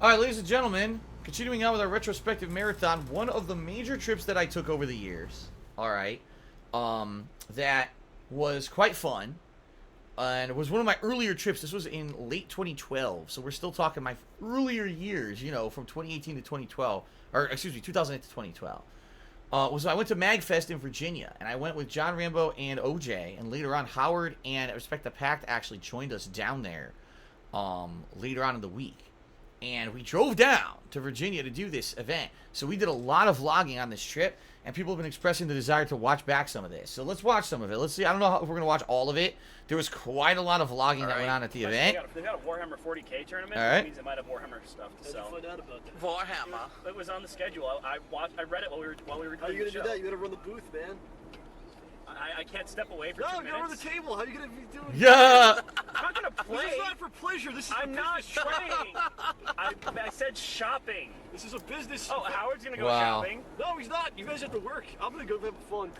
Alright, ladies and gentlemen, continuing on with our retrospective marathon, one of the major trips that I took over the years, alright, that was quite fun, and it was one of my earlier trips. This was in late 2012, so we're still talking my earlier years, you know, from 2018 to 2012, or excuse me, 2008 to 2012. I went to Magfest in Virginia, and I went with John Rambo and OJ, and later on Howard and Respect the Pact actually joined us down there later on in the week. And we drove down to Virginia to do this event. So we did a lot of vlogging on this trip, and people have been expressing the desire to watch back some of this. So let's watch some of it. Let's see. I don't know if we're going to watch all of it. There was quite a lot of vlogging that went on at the event. They've got a Warhammer 40K tournament. All right. That means it might have Warhammer stuff to sell. How'd you find out about that? Warhammer. It was on the schedule. I read it while we were doing the show. How are you going to do that? You got to run the booth, man. I can't step away for 2 minutes. No, you're on the table. How are you going to be doing Yeah! I'm not going to play. This is not for pleasure. This is I'm not playing. I said shopping. This is a business. Oh, Howard's going to go Wow. shopping? No, he's not. You guys have to work. I'm going to go have fun.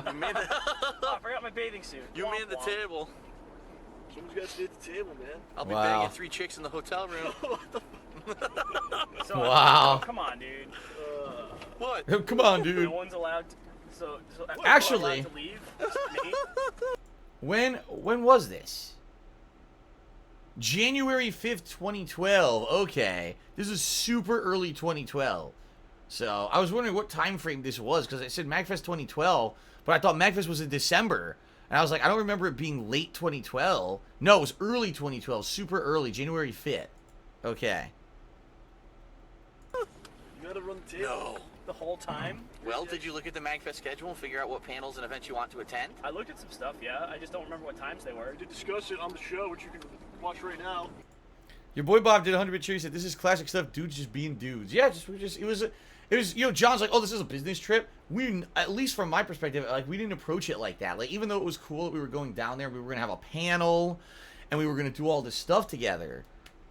You made the, Oh, I forgot my bathing suit. you made the table. Someone's got to stay at the table, man. I'll be Wow. banging 3 chicks in the hotel room. So, Wow. come on, dude. What? Come on, No dude. one's allowed to... So Actually- allowed to leave? Just me? When was this? January 5th, 2012. Okay. This is super early 2012. So, I was wondering what time frame this was, because I said Magfest 2012, but I thought Magfest was in December. And I was like, I don't remember it being late 2012. No, it was early 2012. Super early. January 5th. Okay. You got to run the table. No. The whole time? Well, did you look at the Magfest schedule and figure out what panels and events you want to attend? I looked at some stuff, yeah. I just don't remember what times they were. We did discuss it on the show, which you can watch right now. Your boy Bob did 100 cheer. He said, "This is classic stuff. Dudes just being dudes." Yeah, it was. You know, John's like, "Oh, this is a business trip." We, at least from my perspective, like we didn't approach it like that. Like even though it was cool that we were going down there, we were gonna have a panel, and we were gonna do all this stuff together.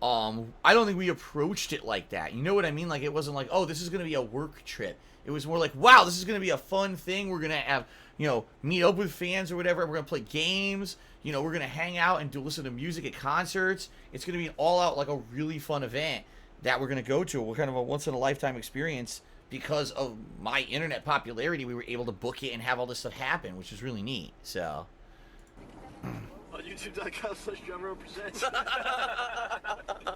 I don't think we approached it like that. You know what I mean? Like it wasn't like, "Oh, this is gonna be a work trip." It was more like, "Wow, this is gonna be a fun thing. We're gonna have, you know, meet up with fans or whatever. We're gonna play games. You know, we're gonna hang out and listen to music at concerts. It's gonna be an all-out, like a really fun event that we're gonna go to. We're kind of a once-in-a-lifetime experience because of my internet popularity. We were able to book it and have all this stuff happen, which is really neat. So, On youtube.com/JohnRowePresents.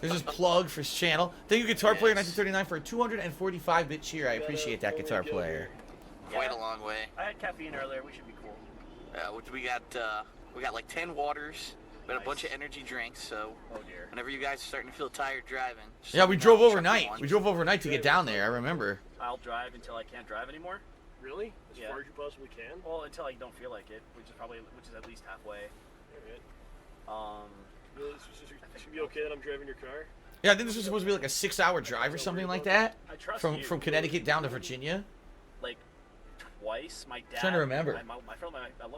there's this plug for his channel. Thank you, Guitar Player 1939, for a 245-bit cheer. I appreciate that, Guitar Player. Quite a long way. I had caffeine earlier. We should be cool. We got like 10 waters. We got a bunch of energy drinks. So Oh, dear. whenever you guys are starting to feel tired driving, just Yeah, let we me know. drove Chuck me overnight. one. We drove overnight to get down there. I remember. I'll drive until I can't drive anymore. Really? As Yeah. far as you possibly can? Well, until I don't feel like it, which is at least halfway. Alright. Really, this is gonna be okay that I'm driving your car? Yeah, I think this was supposed to be like a 6-hour drive or something like that. I trust From you. Connecticut down to Virginia. Like twice. My dad. Trying to remember. I let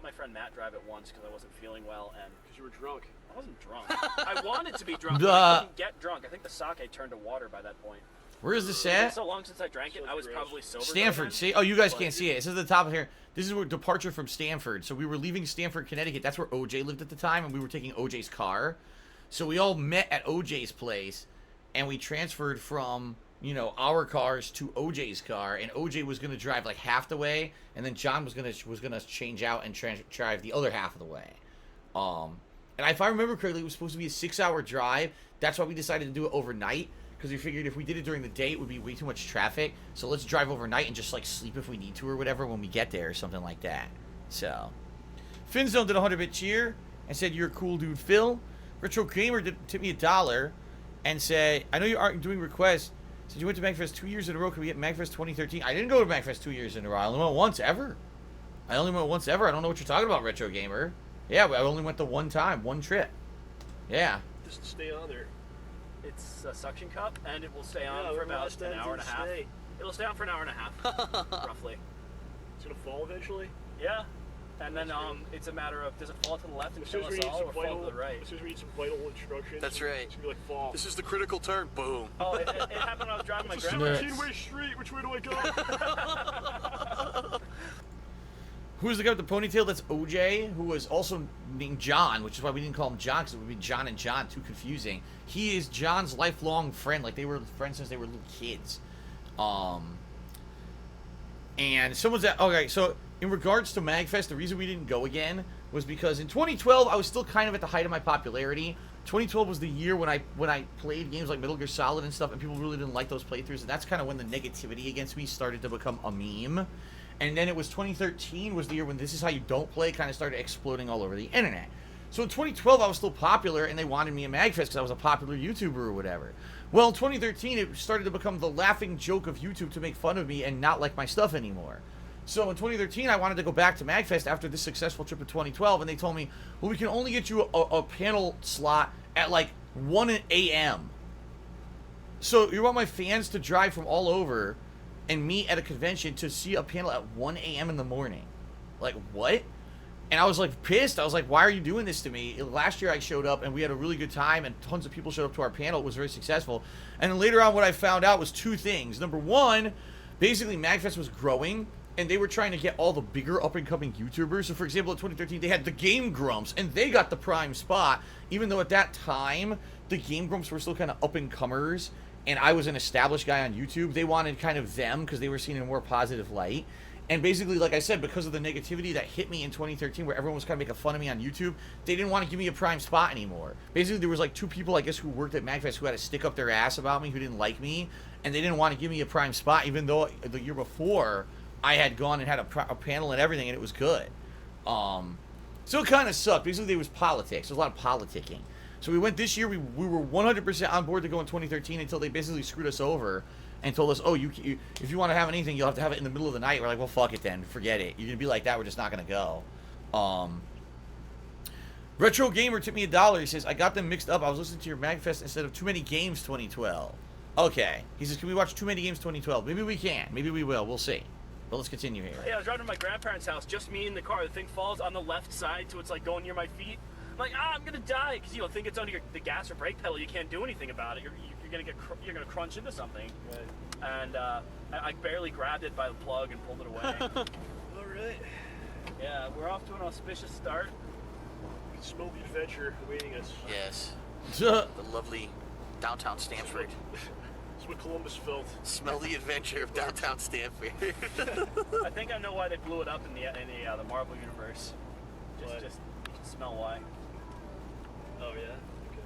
my friend Matt drive it once because I wasn't feeling well, and Because you were drunk. I wasn't drunk. I wanted to be drunk. But Duh. I couldn't get drunk. I think the sake turned to water by that point. Where is this It's been at? so long since I drank it. I was probably sober. by Stanford. then. See? Oh, you guys can't see it. It says at the top of here. This is where departure from Stanford. So we were leaving Stanford, Connecticut. That's where OJ lived at the time, and we were taking OJ's car. So we all met at OJ's place, and we transferred from, you know, our cars to OJ's car, and OJ was gonna drive like half the way, and then John was gonna change out and drive the other half of the way. And if I remember correctly, it was supposed to be a 6-hour drive. That's why we decided to do it overnight. Because we figured if we did it during the day, it would be way too much traffic. So let's drive overnight and just, like, sleep if we need to or whatever when we get there or something like that. So, Finzone did a 100-bit cheer and said, "You're a cool dude, Phil." Retro Gamer tipped me $1 and said, "I know you aren't doing requests. Said you went to Magfest 2 years in a row. Can we get Magfest 2013? I didn't go to Magfest 2 years in a row. I only went once ever. I don't know what you're talking about, Retro Gamer. Yeah, I only went the one time, one trip. Yeah. Just stay on there. It's a suction cup, and it will stay on Yeah, for when about last time an hour and a did it half. stay? It'll stay on for an hour and a half, roughly. It's gonna fall eventually? Yeah. And then it's a matter of does it fall to the left and As soon kill as we us need all, some or fall vital, to the right? as soon as we need some vital instructions. That's right. It's gonna be like fall. This is the critical turn. Boom. Oh, it happened when I was driving my It's a grandma's. 17-way street. Which way do I go? Who's the guy with the ponytail? That's OJ, who was also named John, which is why we didn't call him John, because it would be John and John, too confusing. He is John's lifelong friend. Like, they were friends since they were little kids. And someone's at... Okay, so in regards to Magfest, the reason we didn't go again was because in 2012, I was still kind of at the height of my popularity. 2012 was the year when I played games like Metal Gear Solid and stuff, and people really didn't like those playthroughs, and that's kind of when the negativity against me started to become a meme. And then it was 2013 was the year when This Is How You Don't Play kind of started exploding all over the internet. So in 2012, I was still popular, and they wanted me at Magfest because I was a popular YouTuber or whatever. Well, in 2013, it started to become the laughing joke of YouTube to make fun of me and not like my stuff anymore. So in 2013, I wanted to go back to Magfest after this successful trip in 2012, and they told me, well, we can only get you a panel slot at like 1 a.m. So you want my fans to drive from all over and meet at a convention to see a panel at 1 a.m. in the morning? Like, what? And I was like pissed. I was like, why are you doing this to me? Last year I showed up and we had a really good time and tons of people showed up to our panel. It was very successful. And then later on what I found out was two things. Number one, basically Magfest was growing and they were trying to get all the bigger up-and-coming YouTubers. So for example, in 2013 they had the Game Grumps and they got the prime spot, even though at that time the Game Grumps were still kind of up-and-comers and I was an established guy on YouTube. They wanted kind of them because they were seen in a more positive light. And basically, like I said, because of the negativity that hit me in 2013 where everyone was kind of making fun of me on YouTube, they didn't want to give me a prime spot anymore. Basically, there was like two people, I guess, who worked at Magfest who had to stick up their ass about me, who didn't like me, and they didn't want to give me a prime spot, even though the year before I had gone and had a panel and everything, and it was good. So it kind of sucked. Basically, there was politics. There was a lot of politicking. So we went this year. We were 100% on board to go in 2013 until they basically screwed us over and told us, oh, you if you want to have anything, you'll have to have it in the middle of the night. We're like, well, fuck it then. Forget it. You're going to be like that. We're just not going to go. Retro Gamer tipped me $1. He says, I got them mixed up. I was listening to your Magfest instead of Too Many Games 2012. Okay. He says, can we watch Too Many Games 2012? Maybe we can. Maybe we will. We'll see. But let's continue here. Yeah, I was driving to my grandparents' house, just me in the car. The thing falls on the left side, so it's like going near my feet. I'm like, I'm gonna die, because you think it's under the gas or brake pedal. You can't do anything about it. You're gonna crunch into something. Right. And I barely grabbed it by the plug and pulled it away. All right. Yeah, we're off to an auspicious start. You can smell the adventure awaiting us. Yes. The lovely downtown Stanford. That's what Columbus felt. Smell the adventure of downtown Stanford. I think I know why they blew it up in the Marvel universe. Just you can smell why. Oh yeah. Okay.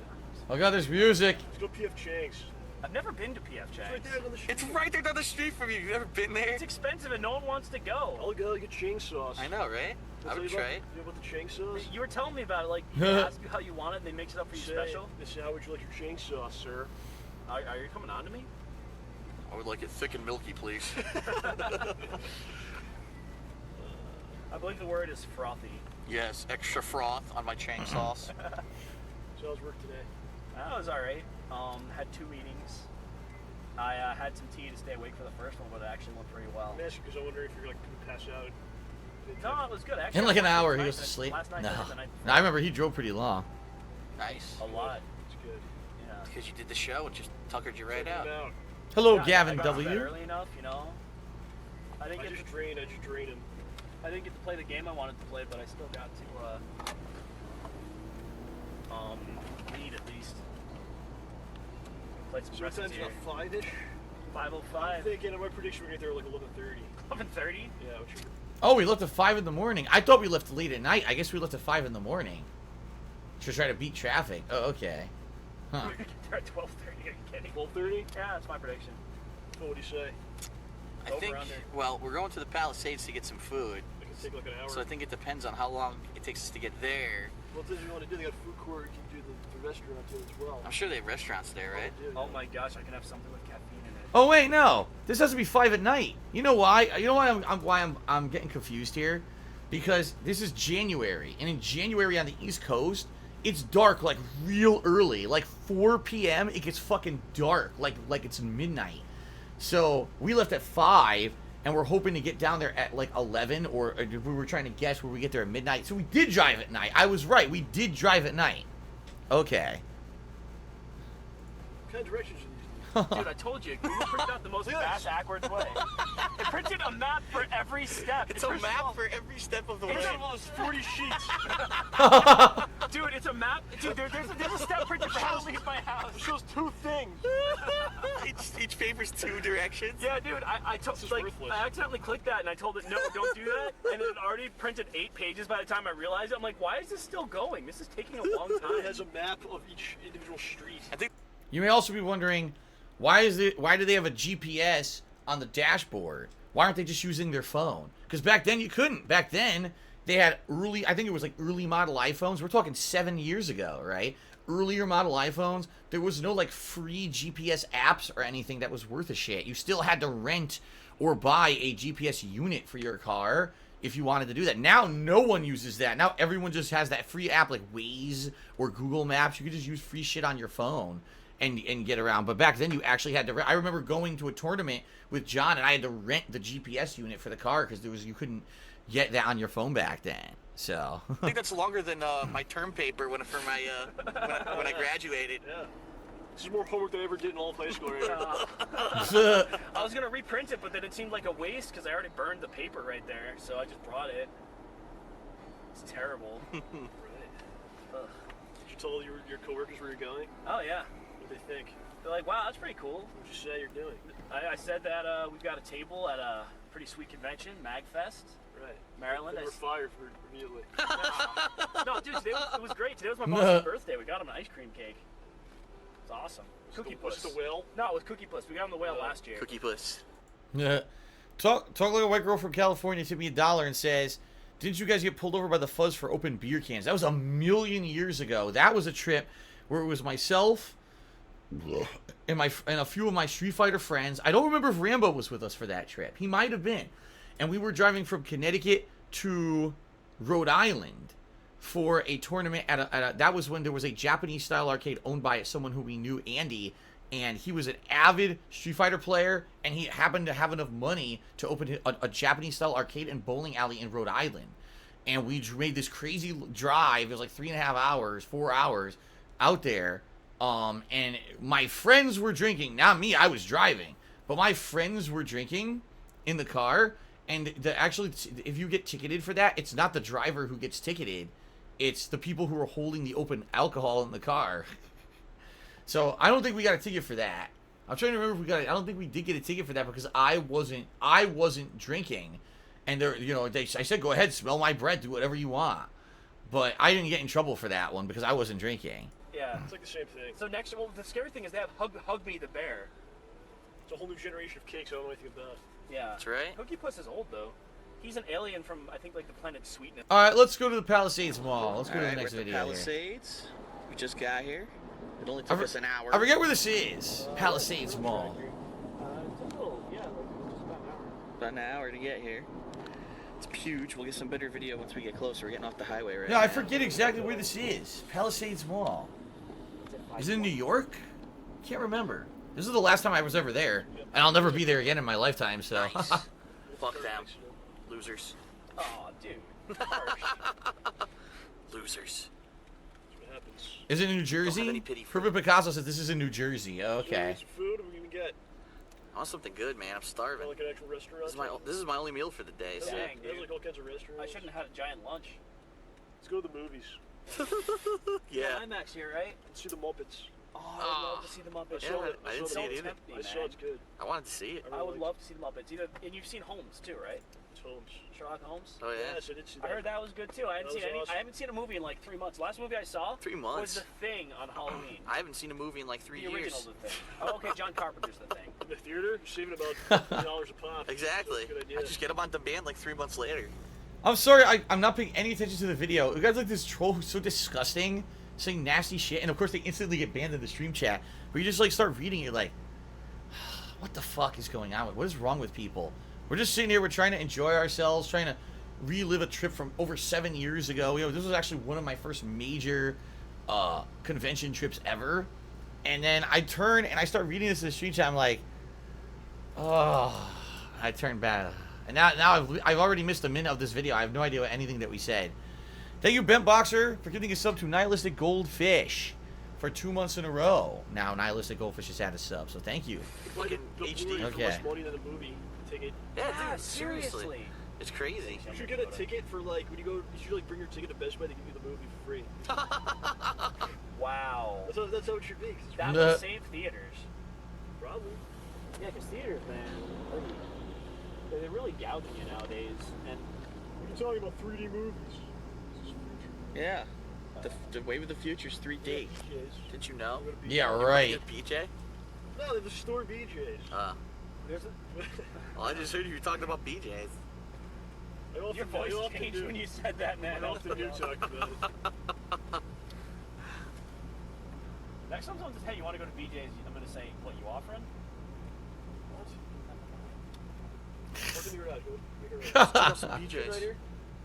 Oh god, there's music. Let's go P.F. Chang's. I've never been to P.F. It's Chang's. right there down the street. It's right there down the street from you. You've never been there? It's expensive and no one wants to go. I'll go get Chang sauce. I know, right? I would try it. You know about the Chang sauce? You were telling me about it, like, you ask you how you want it and they mix it up for you special. They say, how would you like your Chang sauce, sir? Are you coming on to me? I would like it thick and milky, please. I believe the word is frothy. Yes, extra froth on my Chang sauce. So how's work today? That was alright. Had 2 meetings. I had some tea to stay awake for the first one, but it actually went pretty well. I'm asking because I wonder if you're like gonna pass out. No, it was good. Actually, In like an hour, he last goes to night- sleep. Last night, No. the night I remember he drove pretty long. Nice. a lot. It's good. Yeah. Because you did the show and just tuckered you right Check out. him out. Hello, Yeah, Gavin I got to bed W. early enough, you know. I didn't I get just to, drained him. I didn't get to play the game I wanted to play, but I still got to read at least. Played some So what time's Recettear. about 5-ish? 5:05. I'm thinking, my prediction, we're gonna get there like 11:30. 11:30. Yeah, which Oh, we left at 5 in the morning. I thought we left late at night. I guess we left at 5 in the morning. To try to beat traffic. Oh, okay. Huh. We're gonna get there at 12:30. Are you kidding? 12:30? Yeah, that's my prediction. So what do you say? I Over think, under. well, we're going to the Palisades to get some food. It can take like an hour. So I think it depends on how long it takes us to get there. Well, if this is what you want to do, they got food court. You can do the restaurant too as well. I'm sure they have restaurants there, right? They do, Oh yeah. my gosh, I can have something with caffeine in it. Oh wait, no. This has to be 5 at night. You know why? You know why I'm getting confused here? Because this is January, and in January on the East Coast, it's dark like real early, like 4 p.m. It gets fucking dark, like it's midnight. So we left at 5, and we're hoping to get down there at like 11, or we were trying to guess where we get there at midnight. So we did drive at night. I was right. We did drive at night. Okay. What kind of directions are these? Dude, I told you, Google printed out the most fast backwards way. It printed a map for every step. It's a map for every step of the way. It's almost 40 sheets. Dude, it's a map. Dude, there's a step printed for how to leave my house. It shows 2 things. Each paper's 2 directions. Yeah, dude, I worthless. I accidentally clicked that and I told it, no, don't do that. And it had already printed 8 pages by the time I realized it. I'm like, why is this still going? This is taking a long It time. has a map of each individual street. I think You may also be wondering, why do they have a GPS on the dashboard? Why aren't they just using their phone? Because back then you couldn't. Back then they had I think it was like early model iPhones. We're talking 7 years ago, right? Earlier model iPhones, there was no like free GPS apps or anything that was worth a shit. You still had to rent or buy a GPS unit for your car if you wanted to do that. Now no one uses that. Now everyone just has that free app like Waze or Google Maps. You could just use free shit on your phone and get around. But back then you actually had to I remember going to a tournament with John and I had to rent the GPS unit for the car because you couldn't get that on your phone back then. So I think that's longer than my term paper when I graduated. Yeah. This is more homework than I ever did in all of high school right now. I was gonna reprint it, but then it seemed like a waste because I already burned the paper right there, so I just brought it. It's terrible. Right. Did you tell your coworkers where you're going? Oh yeah. What do they think? They're like, wow, that's pretty cool. What did you say you're doing? I said that we've got a table at a pretty sweet convention, Magfest, Right. Maryland. They were fired for immediately. No, dude, today it was great. Today was my boss's birthday. We got him an ice cream cake. It's awesome. Cookie Was Puss. it the whale? No, it was Cookie Puss. We got him the whale last year. Cookie Puss. yeah. Talk like a white girl from California tipped me $1 and says, "Didn't you guys get pulled over by the fuzz for open beer cans?" That was 1,000,000 years ago. That was a trip where it was myself and a few of my Street Fighter friends. I don't remember if Rambo was with us for that trip. He might have been. And we were driving from Connecticut to Rhode Island for a tournament that was when there was a Japanese style arcade owned by someone who we knew, Andy, and he was an avid Street Fighter player, and he happened to have enough money to open a Japanese style arcade and bowling alley in Rhode Island. And we made this crazy drive. It was like 3.5 hours, 4 hours out there. And my friends were drinking. Not me, I was driving. But my friends were drinking in the car. And actually, if you get ticketed for that, it's not the driver who gets ticketed. It's the people who are holding the open alcohol in the car. So I don't think we got a ticket for that. I'm trying to remember if I don't think we did get a ticket for that because I wasn't drinking. And I said, go ahead, smell my breath, do whatever you want. But I didn't get in trouble for that one because I wasn't drinking. Yeah. It's like the same thing. So next, well, the scary thing is they have Hug Me the Bear. It's a whole new generation of cakes I don't know anything about. Yeah. That's right. Cookie Puss is old though. He's an alien from I think like the planet Sweetness. All right, let's go to the Palisades Mall. Let's go to the Alright, next we're at the video here. Palisades. We just got here. It only took us an hour. I forget where this is. Palisades Mall. It's a little, yeah, like just about an hour. About an hour to get here. It's huge. We'll get some better video once we get closer. We're getting off the highway right No, now. I forget exactly where this is. Palisades Mall. Is it in New York? Can't remember. This is the last time I was ever there, and I'll never be there again in my lifetime. So. Nice. Fuck them. Losers. Oh, dude. Harsh. Losers. That's what happens. Is it in New have Jersey? any pity for Herbert Picasso says this is in New Jersey. Oh, okay. Some food, what are we gonna get? I want something good, man. I'm starving. Like an actual restaurant? This is my only meal for the day. So. Dang, There's dude. like all kinds of restaurants. I shouldn't have had a giant lunch. Let's go to the movies. Yeah. IMAX here, right? Let's see the Muppets. Oh, I would love to see the Muppets. Yeah, I didn't see it either. I saw it's good. I wanted to see it. I would love to see the Muppets. And you've seen Holmes too, right? It's Holmes. Sherlock Holmes. Oh yeah. Yes, I did see that. I heard that was good too. I That was awesome. I haven't seen a movie in like 3 months. Last movie I saw 3 was months. The Thing on Halloween. I haven't seen a movie in like 3 The original years. The Thing. Oh, okay, John Carpenter's The Thing. In the theater, you're saving about $50 a pop. Exactly. Good idea. I just get them on demand like 3 months later. I'm sorry, I'm not paying any attention to the video. You guys like this troll who's so disgusting, saying nasty shit, and of course they instantly get banned in the stream chat. But you just like start reading, you're like, what the fuck is going on? What is wrong with people? We're just sitting here, we're trying to enjoy ourselves, trying to relive a trip from over 7 years ago. This was actually one of my first major convention trips ever. And then I turn and I start reading this in the stream chat. I'm like, oh, I turn back. And now I've already missed a minute of this video. I have no idea what anything that we said. Thank you, Bent Boxer, for giving a sub to Nihilistic Goldfish for 2 months in a row. Now, Nihilistic Goldfish has had a sub, so thank you. Fucking the HD. Blu-ray Okay. for less money than the movie ticket. Yeah, dude, seriously. seriously. It's crazy. You should get a ticket for like when you go. You should like bring your ticket to Best Buy. They give you the movie for free. Wow. That's how it should be. 'Cause it's That Nah. will save theaters. probably. Yeah, because theaters, man, they're really gouging you nowadays. And We're talking about 3D movies. This is future. Yeah. The wave of the future is 3D. BJ's. Did you know? We're gonna be- Yeah, right. BJ? No, they have a store BJ's. there's a, Well, I just heard you were talking about BJ's. I often, your voice I often changed do. when you said that, man. I often do talk about it. Next time someone says, hey, you want to go to BJ's, I'm going to say, what, you offering? What? Fucking you're not. Go make it right. Some Right BJ's. here?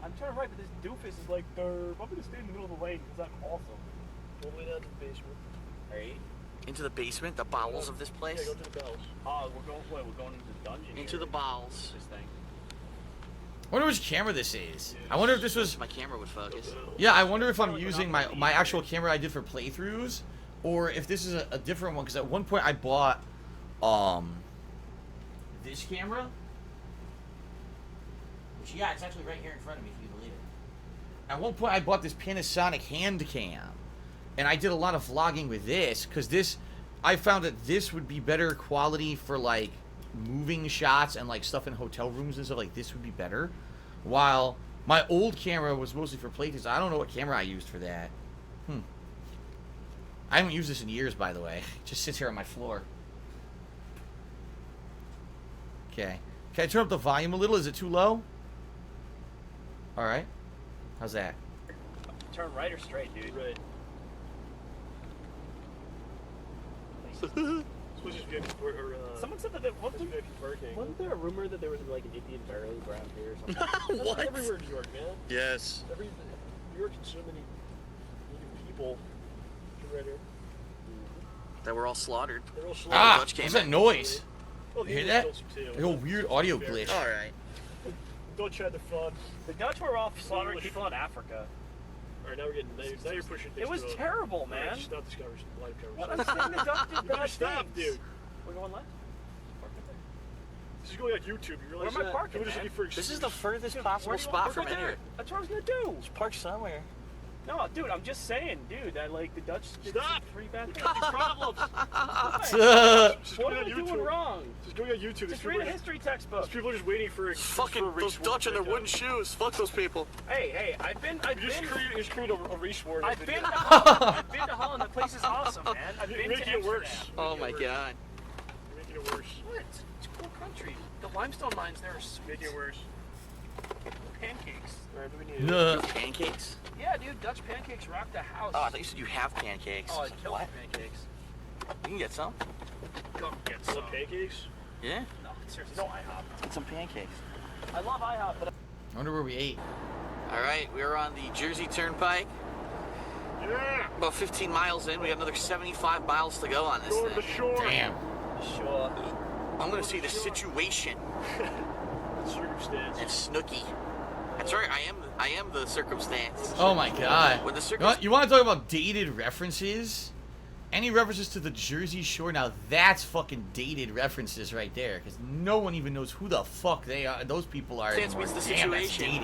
I'm trying to write, but this doofus is like, I'm going to stay in the middle of the lane because I'm awesome. All the way down to the basement. Right? Into the basement, the bowels of this Yeah, place. go to the bells. We're going into the dungeon. Into here. the bowels. This thing. I wonder which camera this is. I wonder if this was... My camera would focus. Yeah, I wonder if I'm using my actual camera I did for playthroughs, or if this is a different one, because at one point I bought, this camera. Which, yeah, it's actually right here in front of me, if you believe it. At one point I bought this Panasonic hand cam, and I did a lot of vlogging with this, because this, I found that this would be better quality for, like, moving shots and, like, stuff in hotel rooms and stuff. Like, this would be better. While my old camera was mostly for playthroughs. I don't know what camera I used for that. I haven't used this in years, by the way. It just sits here on my floor. Okay. Can I turn up the volume a little? Is it too low? Alright. How's that? Turn right or straight, dude. Right. Supposed to be Someone said that wasn't there a rumor that there was like an Indian burial ground here or something? That's everywhere in New York, man. Yes. New York has so many Native people. Right here. That were all slaughtered. They're all slow. Ah! Dutch came What's that in. noise? Well, the You hear English that? killed some too. Like a weird audio glitch. Alright. Dutch had the fun. The Dutch were off slaughtering people in Africa. Alright, now we're getting. Now you're pushing things. It was to a- terrible, Alright, man. just stop this conversation. Live What conversation. I'm saying, the Dutch did You bad better stop, things. dude. We're going left. This is going on YouTube. You Where realize am I that? parking, People just man? looking for This is excuses. the furthest Dude, possible where do you spot want- from right there. here. That's what I was gonna do. Just park somewhere. No, dude, I'm just saying, dude, that like the Dutch did Stop. some pretty bad things. Problems. Just What going are on we doing YouTube. wrong? Just going on YouTube. These Just people read are a history textbook. These people are just waiting for Fucking for a those race Dutch in their war wooden to break shoes. Fuck those people. Hey, I've been out. You just created a race war. I've been to Holland. That place is awesome, man. I've You're been to making it Amsterdam. worse. Oh my god. You're making it worse. What? It's a cool country. The limestone mines there are sweet. Making it worse. Pancakes. Alright, but we need Nah. Pancakes? Yeah, dude, Dutch pancakes rock the house. Oh, I thought you said you have pancakes. Oh, I kill What? pancakes. You can get some. Go get some some. pancakes. Yeah? No, seriously, no IHOP. Get some pancakes. I love IHOP, but I wonder where we ate. Alright, we are on the Jersey Turnpike. Yeah. About 15 miles in. We got another 75 miles to go on this Going to the thing. shore. Damn. sure. I'm gonna see the situation. Circumstance. And Snooky. That's right, I am the circumstance. Oh my god. When the You want to talk about dated references? Any references to the Jersey Shore? Now that's fucking dated references right there, because no one even knows who the fuck they are. Those people are. Stance anymore. means the Damn, that's situation.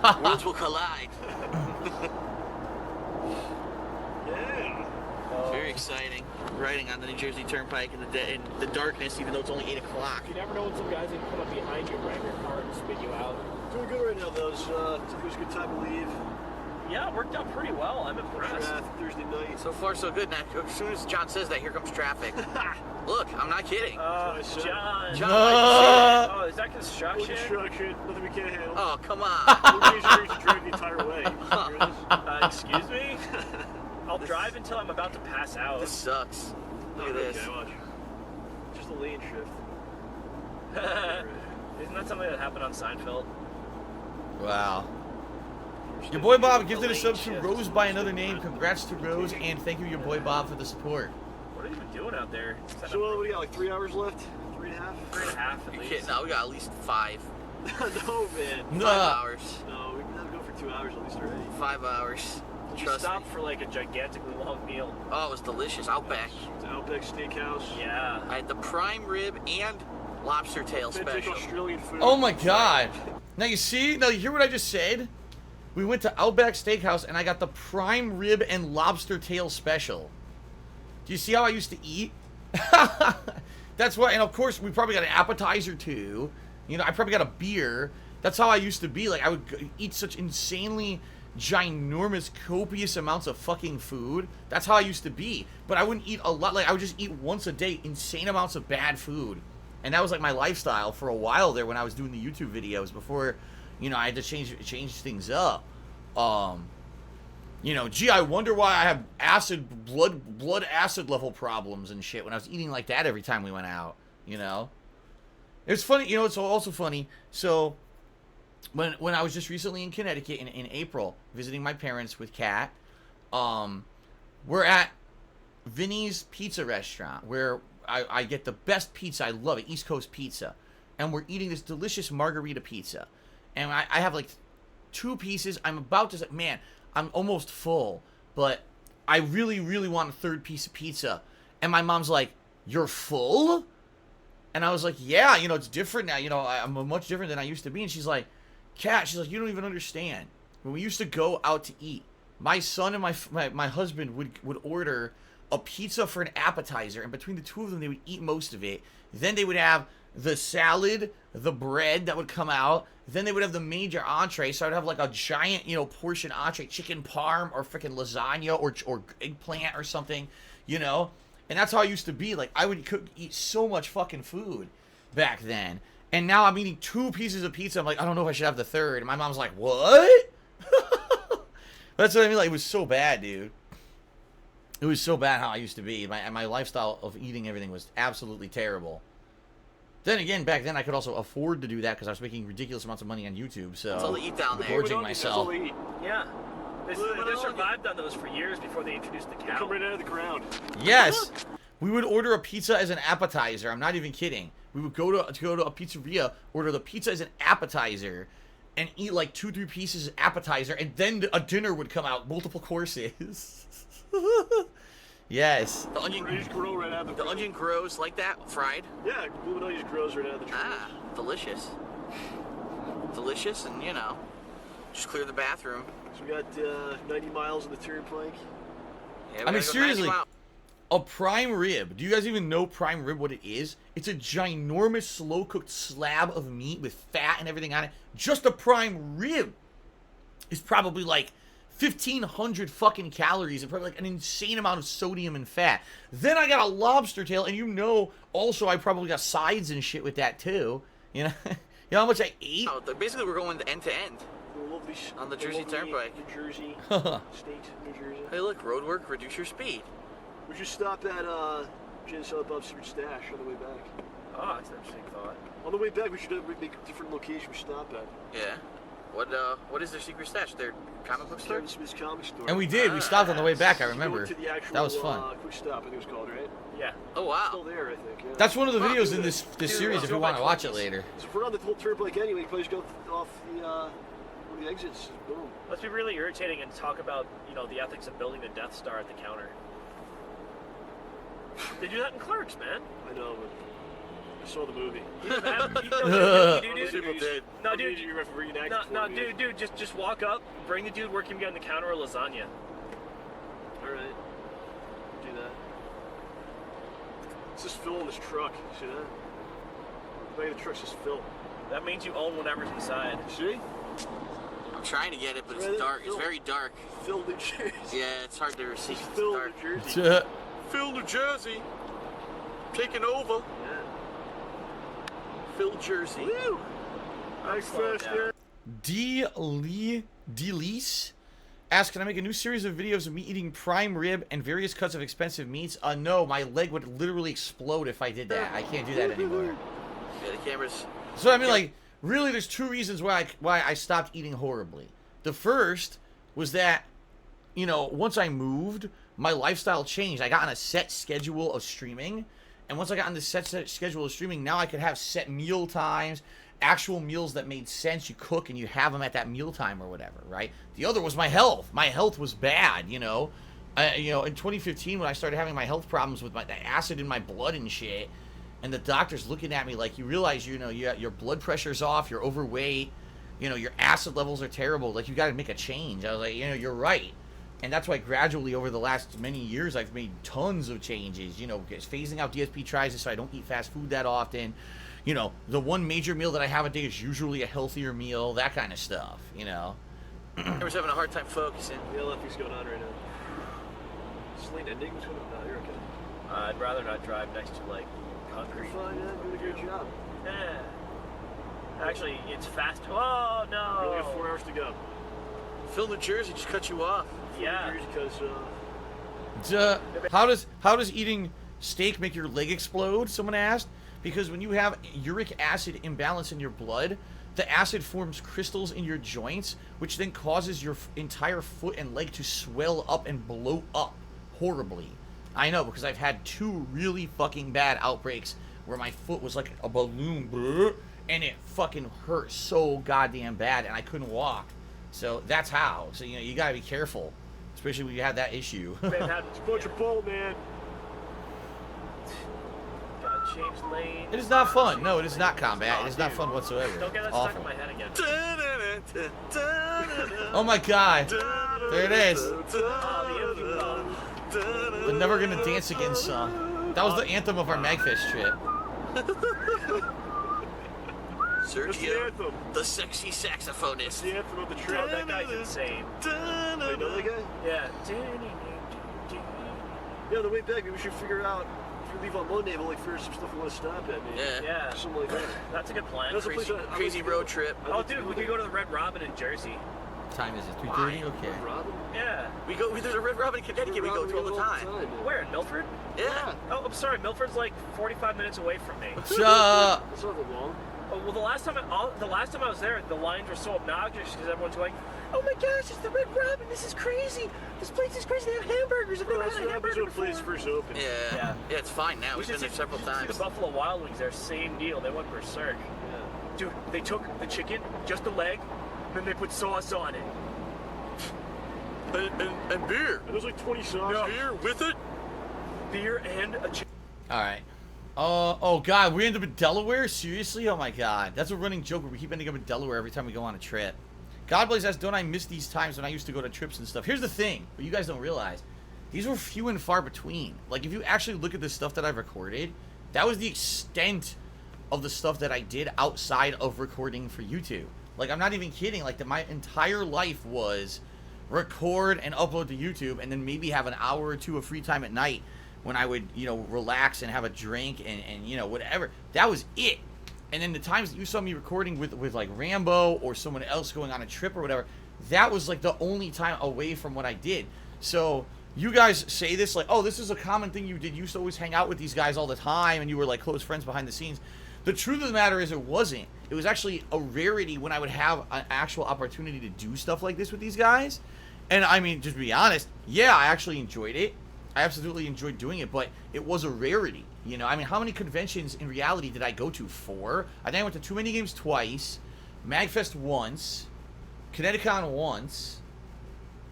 dated. Worlds will collide. Yeah. Very exciting. Riding on the New Jersey Turnpike in the darkness, even though it's only 8 o'clock. You never know when some guys are gonna come up behind you, ram your car, and spit you out. Doing good right now, though. It was a good time to leave. Yeah, it worked out pretty well. I'm impressed. Thursday night. So far, so good. Now, as soon as John says that, here comes traffic. Look, I'm not kidding. John. John, Oh, is that construction? Construction. Nothing we can't handle. Oh, come on. OJ's ready to drag the entire way. You hear this? Excuse me? I'll drive until I'm about to pass out. This sucks. Look at this. Okay, watch. Just a lane shift. Isn't that something that happened on Seinfeld? Wow. Your boy Bob gifted a sub to Rose by another name. Congrats to Rose, and thank you, your boy Bob, for the support. What are you even doing out there? So, we got like 3 hours left? 3.5? 3.5 at You least. kidding? No, we got at least 5. No, man. 5 Nah. hours. No, we can have to go for 2 hours at least already. 5 hours. You Trust stopped me. for like a gigantically long meal. Oh, it was delicious. Outback. It's Outback Steakhouse. Yeah. I had the prime rib and lobster tail Authentic special. Australian food. Oh my god. Now you see? Now you hear what I just said? We went to Outback Steakhouse and I got the prime rib and lobster tail special. Do you see how I used to eat? That's why, and of course we probably got an appetizer too. You know, I probably got a beer. That's how I used to be. Like I would eat such insanely ginormous, copious amounts of fucking food. That's how I used to be. But I wouldn't eat a lot. Like I would just eat once a day, insane amounts of bad food. And that was like my lifestyle for a while there when I was doing the YouTube videos before, you know, I had to change things up. You know, gee, I wonder why I have blood acid level problems and shit when I was eating like that every time we went out, you know? It's funny, you know, it's also funny. So when I was just recently in Connecticut in April visiting my parents with Kat, we're at Vinny's Pizza Restaurant where I get the best pizza. I love it, East Coast pizza. And we're eating this delicious margarita pizza. And I have like 2 pieces. I'm about to say, man, I'm almost full, but I really, really want a 3rd piece of pizza. And my mom's like, you're full? And I was like, yeah, you know, it's different now. You know, I'm much different than I used to be. And she's like, Kat, she's like, you don't even understand. When we used to go out to eat, my son and my husband would order a pizza for an appetizer. And between the two of them, they would eat most of it. Then they would have the salad, the bread that would come out. Then they would have the major entree. So I'd have like a giant, you know, portion entree, chicken parm or freaking lasagna or eggplant or something, you know. And that's how I used to be. Like I would eat so much fucking food back then. And now I'm eating 2 pieces of pizza. I'm like, I don't know if I should have the 3rd. And my mom's like, what? That's what I mean. Like it was so bad, dude. It was so bad how I used to be. My lifestyle of eating everything was absolutely terrible. Then again, back then I could also afford to do that because I was making ridiculous amounts of money on YouTube. So That's all they eat down there. gorging myself. Yeah. They survived on those for years before they introduced the cow. Come right out of the ground. Yes, we would order a pizza as an appetizer. I'm not even kidding. We would go to a pizzeria, order the pizza as an appetizer, and eat like 2-3 pieces as appetizer, and then a dinner would come out, multiple courses. Yes. The onion, They just grow right out of the onion grows like that, fried. Yeah, glue onion just grows right out of the tree. Ah, delicious. Delicious, and you know, just clear the bathroom. So we got 90 miles on the turnpike. Yeah, we I mean, gotta go 90 seriously, miles. a prime rib. Do you guys even know prime rib what it is? It's a ginormous slow-cooked slab of meat with fat and everything on it. Just a prime rib is probably like 1,500 fucking calories and probably like an insane amount of sodium and fat. Then I got a lobster tail, and you know, also I probably got sides and shit with that too. You know, you know how much I ate? Oh, basically, we're going end to end. On the Jersey Turnpike. New Jersey State, New Jersey. Hey, look, road work, reduce your speed. We just stopped at Jen Silent Bob's Secret Stash on the way back. Oh, that's an interesting thought. On the way back, we should make a different location we stop at. Yeah. What is their secret stash? Their comic book store? Kevin Smith's comic store. And we did. We stopped on the way back. I Go remember. to the actual, That was fun. Quick Stop, I think it was called, right? Yeah. Oh, Still wow. there, I think. Yeah. That's one of the Wow, videos in dude. this Dude, series. If you go want by to watch it 20s. later. So if we're on the whole turnpike anyway, you probably just go off the one of the exits. Boom. Must be really irritating and talk about, you know, the ethics of building the Death Star at the counter. They do that in Clerks, man. I know, but I saw the movie. You don't have, you don't, you do, People did. No, dude. You remember reenacting No, for me? dude, just walk up, bring the dude working behind the counter a lasagna. All right. Do that. It's just Phil in this truck. See that? The back of the truck's just Phil. That means you own whatever's inside. See? I'm trying to get it, but Right, it's dark. It's Phil. very dark. Phil, New Jersey. Yeah, it's hard to see. It's It's Phil, dark. New Jersey. Phil, New Jersey. Taking over. Yeah. Phil, Jersey. Woo! Nice slow it fast down. there. Delise asks, can I make a new series of videos of me eating prime rib and various cuts of expensive meats? No, my leg would literally explode if I did that. I can't do that anymore. Yeah, the camera's. So I mean, like, really, there's 2 reasons why I stopped eating horribly. The first was that, you know, once I moved, my lifestyle changed. I got on a set schedule of streaming, and once I got on the set schedule of streaming, now I could have set meal times, actual meals that made sense. You cook and you have them at that mealtime or whatever, right? The other was my health. My health was bad, you know. In 2015 when I started having my health problems with the acid in my blood and shit, and the doctor's looking at me like, you realize, your blood pressure's off, you're overweight, your acid levels are terrible, like, you got to make a change. I was like, you're right. And that's why gradually over the last many years I've made tons of changes, phasing out DSP tries so I don't eat fast food that often. The one major meal that I have a day is usually a healthier meal, that kind of stuff, I was having a hard time focusing. Yeah, nothing's going on right now. Selene ending? What's going on? No, you're okay. I'd rather not drive next to, like, You're concrete. fine, man. Doing a great job. Yeah. Actually, it's fast. Oh, no. We only have 4 hours to go. Phil, New Jersey just cut you off. Yeah. Because, How does eating steak make your leg explode? Someone asked. Because when you have uric acid imbalance in your blood, the acid forms crystals in your joints, which then causes your entire foot and leg to swell up and blow up horribly. I know, because I've had 2 really fucking bad outbreaks where my foot was like a balloon, and it fucking hurt so goddamn bad, and I couldn't walk. So that's how. So, you gotta be careful, especially when you have that issue. it's a bunch of bull, man. Gotta change lane. It is not fun. No, it is not combat. It is not fun whatsoever. Don't get that It's stuck awful. in my head again. Oh my god. There it is. Oh, the empty love. The Never Gonna Dance Again song. That was the anthem of our Magfest trip. That's the Sergio, anthem. the sexy That's saxophonist. the anthem of the Oh, trip. that guy's insane. You know that guy? Yeah. Yeah, on the way back, maybe we should figure out if we leave on Monday, but like first some stuff we want to stop at, maybe. Yeah. Yeah. Something like that. That's a good plan. That's a place Crazy. I Crazy like to road go. trip. I Oh, like to dude, we could go to the Red Robin in Jersey. Time is it? 3:30? Okay. Robin? Yeah. There's a Red Robin in Connecticut we go to all the time. man. Where, in Milford? Yeah. Oh, I'm sorry. Milford's like 45 minutes away from me. Shut That's not that long. Oh, well, the last time I was there, the lines were so obnoxious because everyone's going, "Oh my gosh, it's the Red Robin! This is crazy! This place is crazy! They have hamburgers! I've never That's had a what happens hamburger when a place before." first opened. Yeah. Yeah. Yeah, it's fine now. We We've should been there see- several we should see times. the Buffalo Wild Wings there, same deal. They went berserk. Yeah. Dude, they took the chicken, just the leg, then they put sauce on it. And beer. And there's like 20 songs. No. Beer with it. Beer and a chicken. Alright. Oh god, we end up in Delaware? Seriously? Oh my god. That's a running joke where we keep ending up in Delaware every time we go on a trip. God bless us, don't I miss these times when I used to go to trips and stuff? Here's the thing, what you guys don't realize. These were few and far between. Like, if you actually look at the stuff that I've recorded, that was the extent of the stuff that I did outside of recording for YouTube. Like, I'm not even kidding. Like, my entire life was record and upload to YouTube, and then maybe have an hour or 2 of free time at night when I would, relax and have a drink and whatever. That was it. And then the times that you saw me recording with like Rambo or someone else going on a trip or whatever, that was like the only time away from what I did. So you guys say this like, oh, this is a common thing you did. You used to always hang out with these guys all the time and you were like close friends behind the scenes. The truth of the matter is it wasn't. It was actually a rarity when I would have an actual opportunity to do stuff like this with these guys. And I mean, just to be honest, yeah, I actually enjoyed it. I absolutely enjoyed doing it, but it was a rarity. I mean, how many conventions in reality did I go to? 4? I think I went to Too Many Games twice, Magfest once, Connecticut once,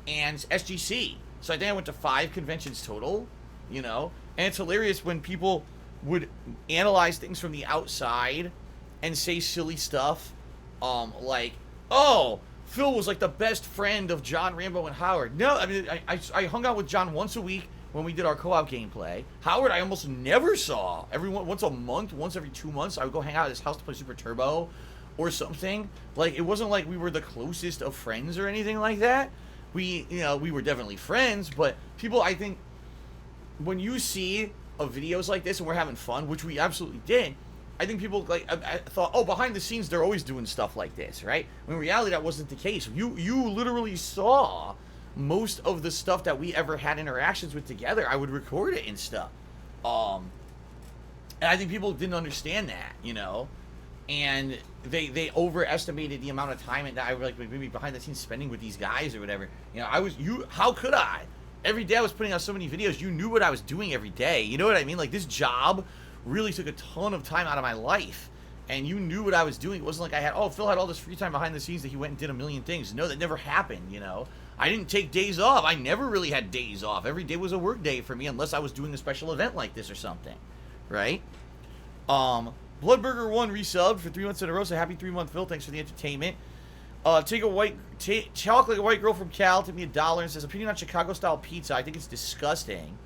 and SGC. So I think I went to 5 conventions total, And it's hilarious when people would analyze things from the outside and say silly stuff, like, oh, Phil was like the best friend of John, Rambo, and Howard. No, I mean, I hung out with John once a week when we did our co-op gameplay. Howard I almost never saw. Once a month, once every 2 months, I would go hang out at his house to play Super Turbo or something. Like, it wasn't like we were the closest of friends or anything like that. We were definitely friends, but people, I think, when you see videos like this and we're having fun, which we absolutely did, I think people I thought, oh, behind the scenes they're always doing stuff like this, right? When in reality that wasn't the case. You literally saw most of the stuff that we ever had interactions with together. I would record it and stuff. And I think people didn't understand that, and they overestimated the amount of time that I was like maybe behind the scenes spending with these guys or whatever. How could I? Every day I was putting out so many videos. You knew what I was doing every day. You know what I mean? Like, this job really took a ton of time out of my life. and you knew what I was doing. It wasn't like I had, oh, Phil had all this free time behind the scenes that he went and did a million things. No, that never happened, you know. I didn't take days off. I never really had days off. Every day was a work day for me unless I was doing a special event like this or something, right? Bloodburger1 resubbed for 3 months in a row, so happy 3-month Phil. Thanks for the entertainment. Talk like a white girl from Cal, took me $1 and says, opinion on Chicago-style pizza. I think it's disgusting.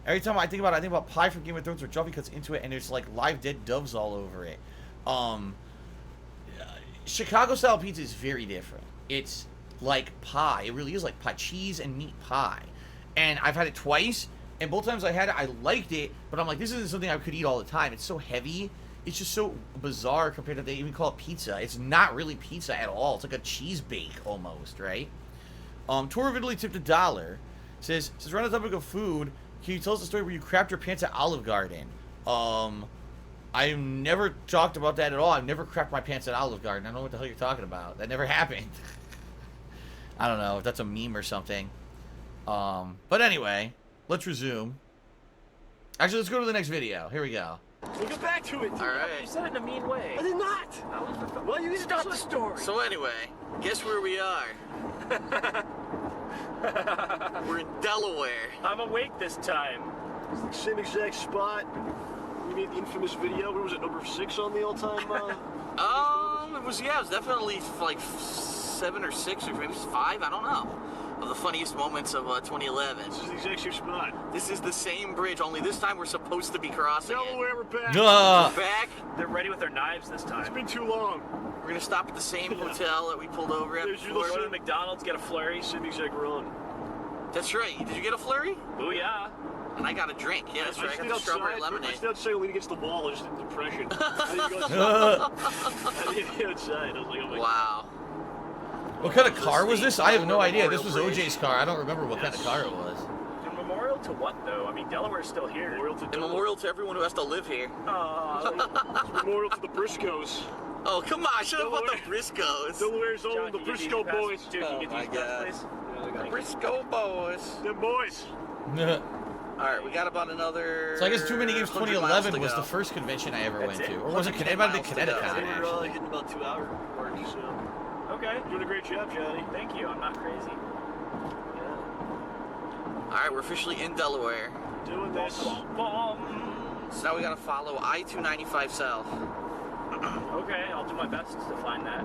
Every time I think about it, I think about pie from Game of Thrones where Joffrey cuts into it and there's like live dead doves all over it. Chicago-style pizza is very different. It's like pie. It really is like pie. Cheese and meat pie. And I've had it twice, and both times I had it, I liked it, but I'm like, this isn't something I could eat all the time. It's so heavy. It's just so bizarre compared to they even call it pizza. It's not really pizza at all. It's like a cheese bake almost, right? Tour of Italy tipped $1. Says we're on the topic of food. Can you tell us the story where you crapped your pants at Olive Garden? I've never talked about that at all. I've never crapped my pants at Olive Garden. I don't know what the hell you're talking about. That never happened. I don't know if that's a meme or something. But anyway, let's resume. Actually, let's go to the next video. Here we go. We'll get back to it. All right. You said it in a mean way. I did not. Well, you Stop the story. So anyway, guess where we are? We're in Delaware. I'm awake this time. It's the same exact spot. We made the infamous video. What was it, number 6 on the all-time? It was definitely like 7 or 6 or maybe 5. I don't know. Of the funniest moments of 2011. This is the exact same spot. This is the same bridge, only this time we're supposed to be crossing Delaware, we're back. it. Back. They're ready with their knives this It's time. been too long. We're gonna stop at the same hotel that we pulled over at There's your before. Go to McDonald's, get a flurry. Same exact run. That's right. Did you get a flurry? Booyah. And I got a drink. Yeah, that's right. I got the stayed strawberry outside. I lemonade. stayed outside leaning against the wall. I just did an impression. I didn't go outside. I was like, oh my God. Wow. What kind of car was this? I have no idea. This was OJ's car. I don't remember what kind of car it was. In memorial to what, though? I mean, Delaware's still here. Memorial to In Delaware. memorial to everyone who has to live here. Aw. Memorial to the Briscoes. Oh, come on. Shut up about the Delaware. Briscoes. Delaware's own, John, the can you get Briscoe these boys. passes? Dude, can you Oh get these my God. passes, please? Briscoe boys. Them boys. All right, we got about another. So I guess Too Many Games 100 miles 2011 to was go. the first convention I ever That's went it? to. Or was it Connecticut? It might have been 100 miles to Connecticut, go. We're actually. hitting about 2-hour mark, so. Okay. You're doing a great job, Johnny. Thank you. I'm not crazy. Yeah. All right, we're officially in Delaware. Doing this. So now we gotta follow I-295 south. Okay, I'll do my best to find that.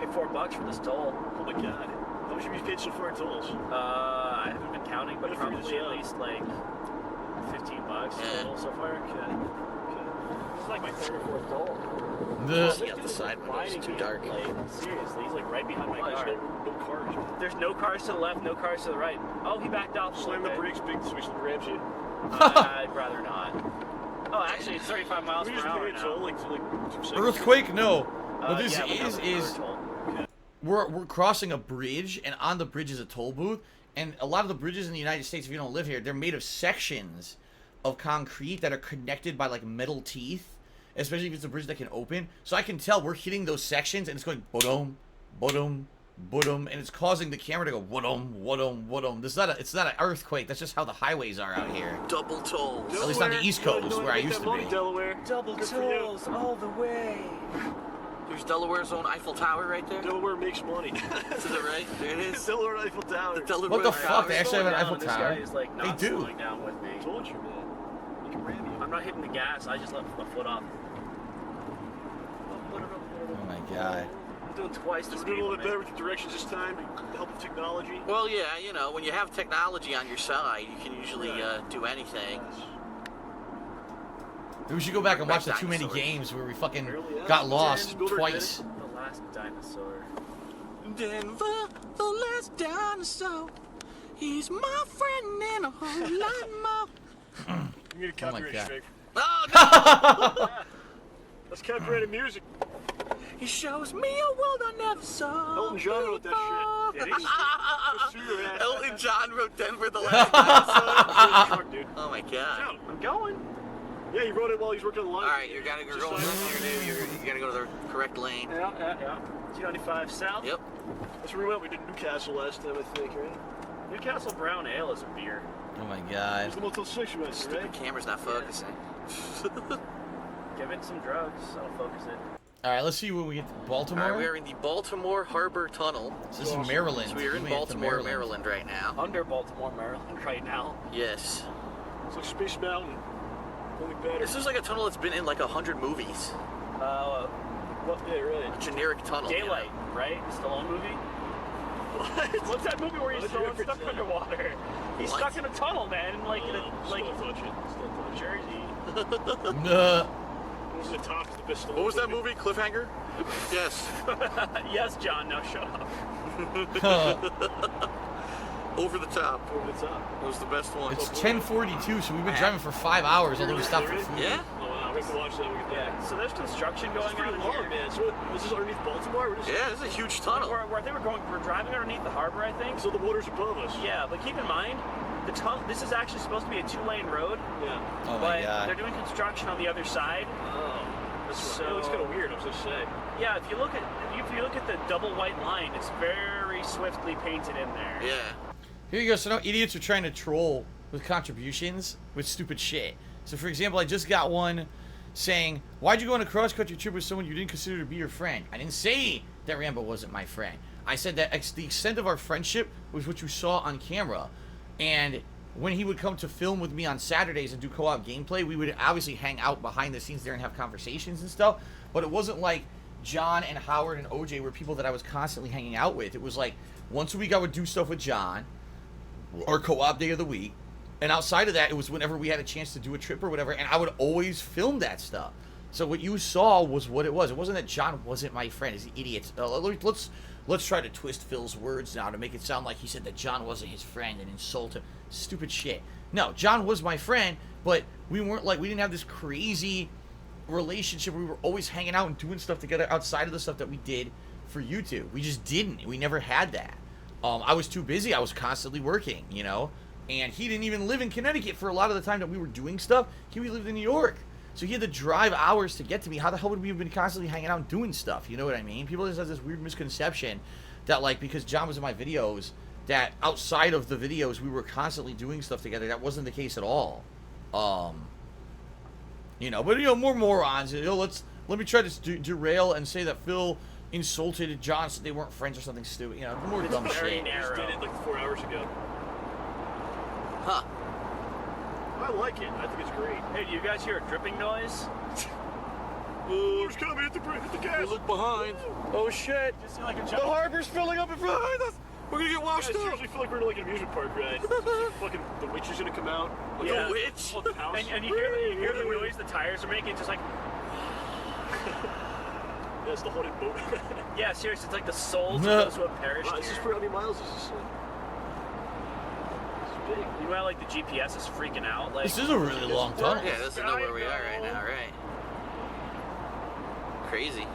Pay $4 for this toll. Oh my God. How much have you paid so far in tolls? I haven't been counting, but Gotta figure probably this at out. least like $15 Yeah. total so far. Okay. This is like my third or fourth toll. See out the side window, it's too dark. Like, seriously, he's like right behind my There's car. no cars. There's no cars to the left, no cars to the right. Oh, he backed off. a Slam the little bit. brakes, big switch that grabs you. I'd rather not. Oh, actually, it's 35 miles We per just hour paid now. toll like 2 seconds. Earthquake? No. What this yeah, but that was is another toll. we're crossing a bridge, and on the bridge is a toll booth. And a lot of the bridges in the United States, if you don't live here, they're made of sections of concrete that are connected by like metal teeth. Especially if it's a bridge that can open. So I can tell we're hitting those sections, and it's going bodum, bodum, bodum, and it's causing the camera to go wadum, wadum, wadum. It's not an earthquake. That's just how the highways are out here. Double tolls. At least on the East Coast, Delaware, where I make used that to money, be. Delaware. Double Good for you. tolls all the way. There's Delaware's own Eiffel Tower right there. Delaware makes money. To the right, there it is. Delaware Eiffel Tower. The Delaware What the Tower. fuck? They actually have an Slowing Eiffel down, Tower? This guy is like not They do. slowing down with me. I told you, man. You can ram you. I'm not hitting the gas. I just left my foot off. Oh my god. I'm doing twice the We're speed doing a little bit better limit. with the directions this time, with the help of technology. Well, yeah, you know, when you have technology on your side, you can usually do anything. Yes. Maybe we should go back and watch the Red Too Many Dinosaur. Games where we fucking Really, yeah. got lost Denver, twice. The last dinosaur. Denver, the last dinosaur. He's my friend and a whole lot more. You need a copyright God. strike. Oh, no! That's copyrighted music. He shows me a world I never saw. Elton John wrote that shit. Did he? Go sue your ass. Elton John wrote Denver, the last dinosaur. Truck, dude. Oh my god. I'm going. Yeah, he wrote it while he was working on the line. All right, you gotta go going here, dude. You gotta go to the correct lane. Yeah. 295 south. Yep. That's where we went. We did Newcastle last time, I think, right? Newcastle Brown Ale is a beer. Oh my It god. was the Motel 6 you went to, Stupid right? camera's not focusing. Give it some drugs. That'll focus it. All right, let's see when we get to Baltimore. All right, we are in the Baltimore Harbor Tunnel. So this is Maryland. So we are in made it to Baltimore, Maryland right now. Under Baltimore, Maryland, right now. Yes. It's like Space Mountain. Only better. This is like a tunnel that's been in like 100 movies. What? Yeah, right. A generic tunnel. Daylight, right? Stallone movie. What? What's that movie where he's Why'd you stuck reference that? underwater? He's What? stuck in a tunnel, man. Like in a, like Still touch it. Still touch it. Jersey. Nah. This is the top is the best. What was that movie? Cliffhanger? Yes. Yes, John. Now shut up. Over the top. Over the top. It was the best one. It's 10:42, so we've been driving for 5 hours, although we stopped for food. Yeah? Oh wow, we have to watch that. We get Yeah. back. So there's construction going It's pretty on long, here. man. So this is underneath Baltimore. We're just, Yeah, it's a huge tunnel. I think we're driving underneath the harbor. I think. So the water's above us. Yeah, but keep in mind, the tunnel. This is actually supposed to be a 2-lane road, Yeah. Oh my but god. they're doing construction on the other side. Oh. That's So- right. It looks kind of weird. I was just saying. Yeah, if you look at the double white line, it's very swiftly painted in there. Yeah. Here you go. So now idiots are trying to troll with contributions with stupid shit. So for example, I just got one saying, "Why'd you go on a cross-country trip with someone you didn't consider to be your friend?" I didn't say that Rambo wasn't my friend. I said that the extent of our friendship was what you saw on camera. And when he would come to film with me on Saturdays and do co-op gameplay, we would obviously hang out behind the scenes there and have conversations and stuff. But it wasn't like John and Howard and OJ were people that I was constantly hanging out with. It was like once a week I would do stuff with John, or co-op day of the week. And outside of that, it was whenever we had a chance to do a trip or whatever, and I would always film that stuff. So what you saw was what it was. It wasn't that John wasn't my friend. It's idiots. Let's try to twist Phil's words now to make it sound like he said that John wasn't his friend and insult him. Stupid shit. No, John was my friend, but we didn't have this crazy relationship where we were always hanging out and doing stuff together outside of the stuff that we did for YouTube. We just didn't. We never had that. I was too busy. I was constantly working, you know? And he didn't even live in Connecticut for a lot of the time that we were doing stuff. He lived in New York. So he had to drive hours to get to me. How the hell would we have been constantly hanging out and doing stuff? You know what I mean? People just have this weird misconception that, like, because John was in my videos, that outside of the videos we were constantly doing stuff together. That wasn't the case at all. You know, but, you know, more morons. You know, let me try to derail and say that Phil insulted John so they weren't friends or something stupid. You know, more dumb very shit. narrow. We just did it like 4 hours ago. Huh. I like it. I think it's great. Hey, do you guys hear a dripping noise? Water's coming at the gas. Look behind. Oh shit. Just see like a The jump. harbor's filling up in behind us. We're gonna get I washed seriously up. feel like we're in like an amusement park ride. Fucking the witch is gonna come out. Like, Yeah. the witch. Haunted house. And you hear the noise the tires are making, just like, That's the haunted boat. yeah, seriously, it's like the souls of No. those who have perished Wow, this is here. for how many miles is this? This is big. You know how, like, the GPS is freaking out? Like, This is a really long tunnel. Yeah, this is know where we are right now, right? Crazy.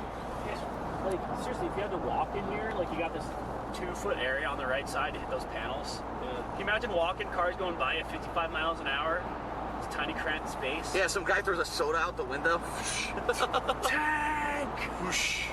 like, seriously, if you had to walk in here, like, you got this 2-foot area on the right side to hit those panels. Yeah. Can you imagine walking, cars going by at 55 miles an hour? It's tiny, cramped space. Yeah, some guy throws a soda out the window. Tank! Whoosh.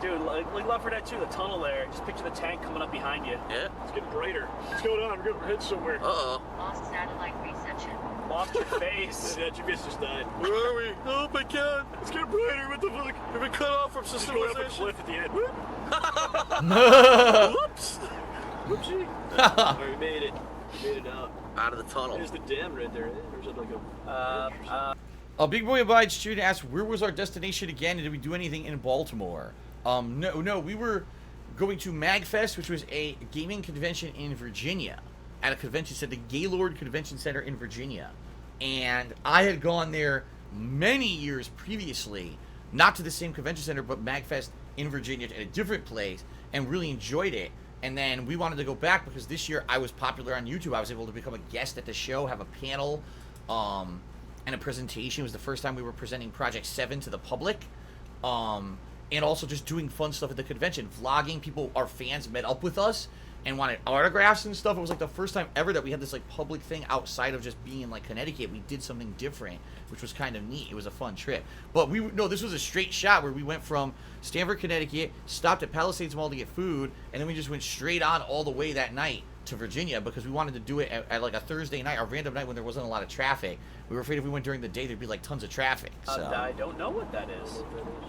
Dude, like Left 4 Dead 2, the tunnel there. Just picture the tank coming up behind you. Yeah. It's getting brighter. What's going on? We're heading somewhere. Uh-oh. Lost satellite reception. Lost your face. Yeah, GPS just died. Where are we? Oh my god. It's getting brighter. What the fuck? We've been cut off from Just going up a civilization. cliff at the end. Whoop. Whoops. Whoopsie. Alright, we made it. We made it out. Out of the tunnel. There's the dam right there. Or is it like a... A Big Boy Abides student asked, where was our destination again, and did we do anything in Baltimore? No, we were going to Magfest, which was a gaming convention in Virginia, at a convention center, the Gaylord Convention Center in Virginia. And I had gone there many years previously, not to the same convention center, but Magfest in Virginia at a different place, and really enjoyed it. And then we wanted to go back because this year I was popular on YouTube. I was able to become a guest at the show, have a panel, and a presentation. It was the first time we were presenting Project 7 to the public. And also just doing fun stuff at the convention. Vlogging, people, our fans met up with us and wanted autographs and stuff. It was like the first time ever that we had this like public thing outside of just being in like Connecticut. We did something different, which was kind of neat. It was a fun trip. But this was a straight shot where we went from Stamford, Connecticut, stopped at Palisades Mall to get food, and then we just went straight on all the way that night to Virginia because we wanted to do it at like a Thursday night, a random night when there wasn't a lot of traffic. We were afraid if we went during the day, there'd be like tons of traffic. So. I don't know what that is.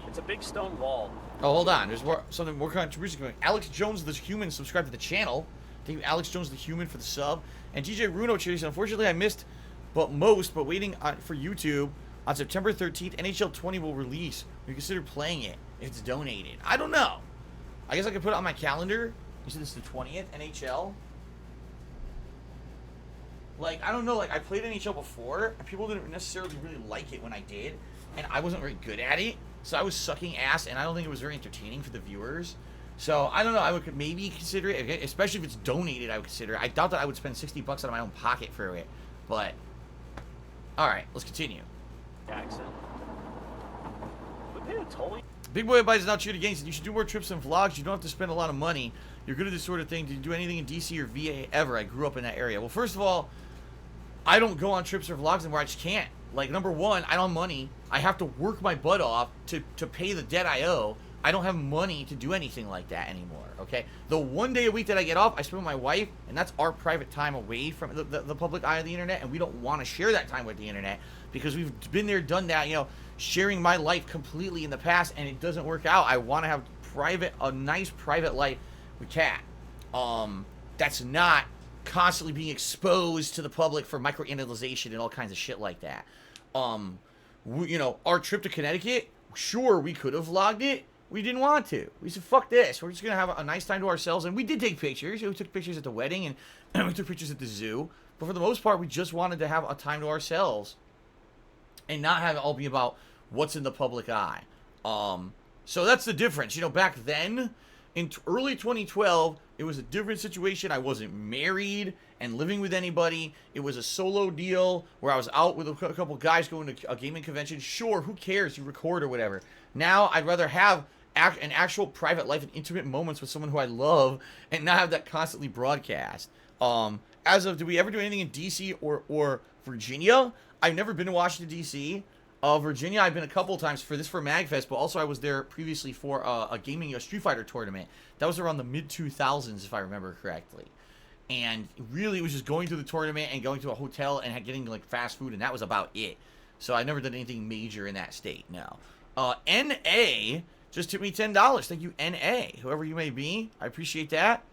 It's a big stone wall. Oh, hold on. There's more contributions coming. Alex Jones, the Human, subscribed to the channel. Thank you, Alex Jones, the Human, for the sub. And DJ Runo says, unfortunately, I missed but waiting for YouTube. On September 13th, NHL 20 will release. We consider playing it if it's donated. I don't know. I guess I could put it on my calendar. You said this is the 20th, NHL? Like, I don't know. Like, I played NHL before, and people didn't necessarily really like it when I did, and I wasn't very good at it. So I was sucking ass, and I don't think it was very entertaining for the viewers. So, I don't know. I would maybe consider it, okay? Especially if it's donated, I would consider it. I doubt that I would spend $60 out of my own pocket for it. But, alright, let's continue. Accent. We paid a tolling. Big Boy Abides is now cheered against it. You should do more trips and vlogs. You don't have to spend a lot of money. You're good at this sort of thing. Did you do anything in DC or VA ever? I grew up in that area. Well, first of all, I don't go on trips or vlogs anymore. I just can't. Like, number one, I don't have money. I have to work my butt off to pay the debt I owe. I don't have money to do anything like that anymore, okay? The one day a week that I get off, I spend with my wife, and that's our private time away from the public eye of the internet, and we don't want to share that time with the internet because we've been there, done that, you know, sharing my life completely in the past, and it doesn't work out. I want to have a nice private life with Kat. That's not constantly being exposed to the public for microanalyzation and all kinds of shit like that. You know, our trip to Connecticut, sure, we could have vlogged it. We didn't want to. We said, fuck this. We're just going to have a nice time to ourselves. And we did take pictures. We took pictures at the wedding, and we took pictures at the zoo. But for the most part, we just wanted to have a time to ourselves and not have it all be about what's in the public eye. So that's the difference. You know, back then, in early 2012, it was a different situation. I wasn't married and living with anybody. It was a solo deal where I was out with a couple guys going to a gaming convention. Sure, who cares? You record or whatever. Now, I'd rather have an actual private life and intimate moments with someone who I love and not have that constantly broadcast. As of, did we ever do anything in DC or Virginia? I've never been to Washington, D.C. Virginia, I've been a couple times for Magfest, but also I was there previously for a Street Fighter tournament. That was around the mid-2000s, if I remember correctly. And really, it was just going to the tournament and going to a hotel and getting, like, fast food, and that was about it. So I never did anything major in that state, no. N.A. just tipped me $10. Thank you, N.A., whoever you may be. I appreciate that.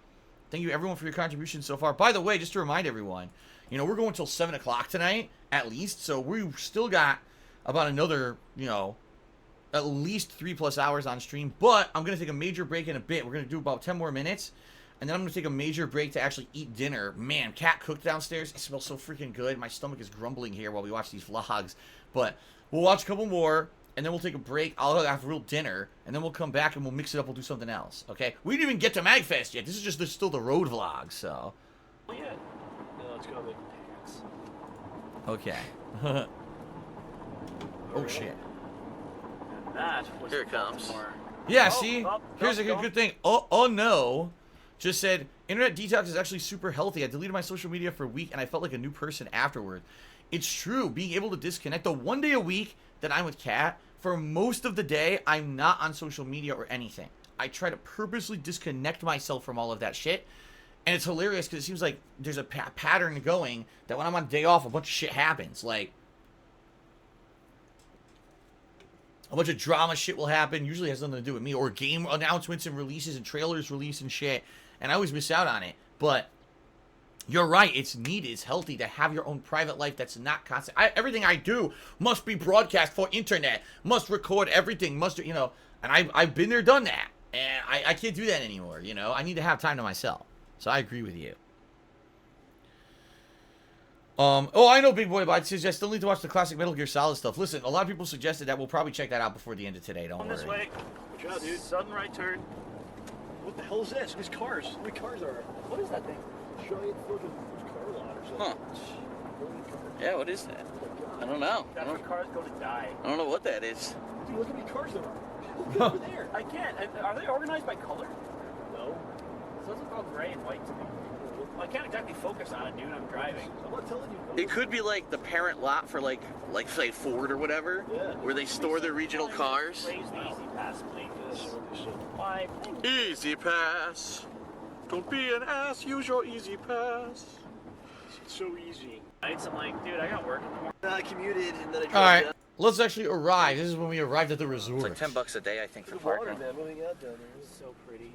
Thank you, everyone, for your contributions so far. By the way, just to remind everyone, you know, we're going until 7 o'clock tonight, at least, so we've still got about another, you know, at least 3+ hours on stream. But I'm going to take a major break in a bit. We're going to do about 10 more minutes. And then I'm going to take a major break to actually eat dinner. Man, Kat cooked downstairs. It smells so freaking good. My stomach is grumbling here while we watch these vlogs. But we'll watch a couple more. And then we'll take a break. I'll have real dinner. And then we'll come back and we'll mix it up. We'll do something else. Okay? We didn't even get to Magfest yet. This is just still the road vlog. So. Oh, yeah. No, it's gonna make pants. Okay. Oh, shit. And that was Here it comes. Baltimore. Yeah, Oh, see? oh, Here's a oh, good thing. Oh, no. Just said, internet detox is actually super healthy. I deleted my social media for a week, and I felt like a new person afterward. It's true. Being able to disconnect. The one day a week that I'm with Kat, for most of the day, I'm not on social media or anything. I try to purposely disconnect myself from all of that shit. And it's hilarious because it seems like there's a pattern going that when I'm on day off, a bunch of shit happens. Like, a bunch of drama shit will happen. Usually has nothing to do with me. Or game announcements and releases and trailers release and shit. And I always miss out on it. But you're right. It's needed. It's healthy to have your own private life that's not constant. Everything I do must be broadcast for internet. Must record everything. Must, you know. And I've been there, done that. And I can't do that anymore, you know. I need to have time to myself. So I agree with you. Oh, I know, Big Boy, but I suggest still need to watch the classic Metal Gear Solid stuff. Listen, a lot of people suggested that. We'll probably check that out before the end of today. Don't On worry. this way. Good job, dude. Sudden right turn. What the hell is this? These cars. How many cars are there? What is that thing? Giant fucking car lot or something. Huh. Yeah, what is that? I don't know. That's where cars go to die. I don't know what that is. Dude, look how many cars there are. Look over there. I can't. Are they organized by color? No. So it's all gray and white to me. Well, I can't exactly focus on it, dude. I'm driving. I'm not telling you. It could be like the parent lot for like say Ford or whatever, Yeah. where they store their regional cars. Raise the easy pass, please. Yes, what they said. Why? Easy pass. Don't be an ass, use your easy pass. It's so easy. Nights, I'm like, dude, I got work in the morning. I commuted and then I drove All right, down. let's actually arrive. This is when we arrived at the resort. It's like $10 a day, I think, for The water, parking. man, moving out down there. It's so pretty.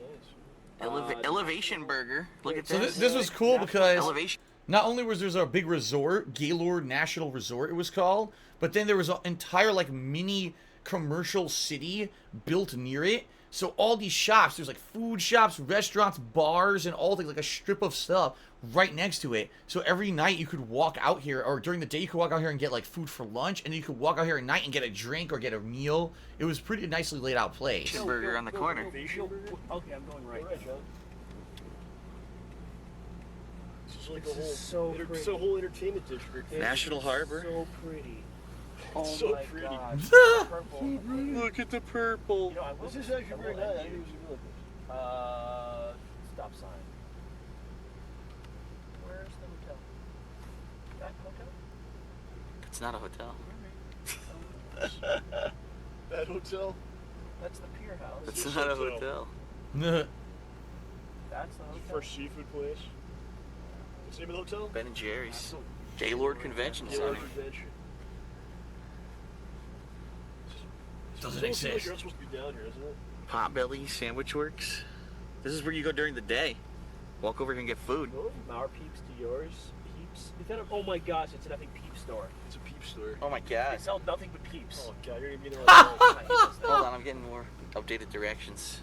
Elevation burger. Look at So this. this was cool because Elevation. not only was there a big resort, Gaylord National Resort it was called, but then there was an entire like mini commercial city built near it. So all these shops, there's like food shops, restaurants, bars, and all things, like a strip of stuff right next to it. So every night you could walk out here, or during the day you could walk out here and get like food for lunch, and then you could walk out here at night and get a drink or get a meal. It was pretty nicely laid out place. Burger on the corner. Okay, I'm going right. This is like This a whole, is so pretty. it's a whole entertainment district. National Harbor. So pretty. Oh so my pretty. God. Purple. Look at the purple. You know, I will This is actually very nice. I you. didn't think it was gonna be like this. Stop sign. Where's the hotel? That hotel? It's not a hotel. That hotel? That's the pier house. It's This not a hotel. hotel. That's the hotel. First seafood place. What's the name of the hotel? Ben and Jerry's. Gaylord Convention Gaylord Center. Convention. Doesn't It almost feels like exist. you're not supposed to be down here, isn't it? Potbelly Sandwich Works. This is where you go during the day. Walk over here and get food. Our peeps to yours. Peeps? Is that a, oh my gosh, it's a nothing peep store. It's a peep store. Oh my They god. sell nothing but peeps. Oh god, you're gonna be there all day. I hate this thing. Hold on, I'm getting more updated directions.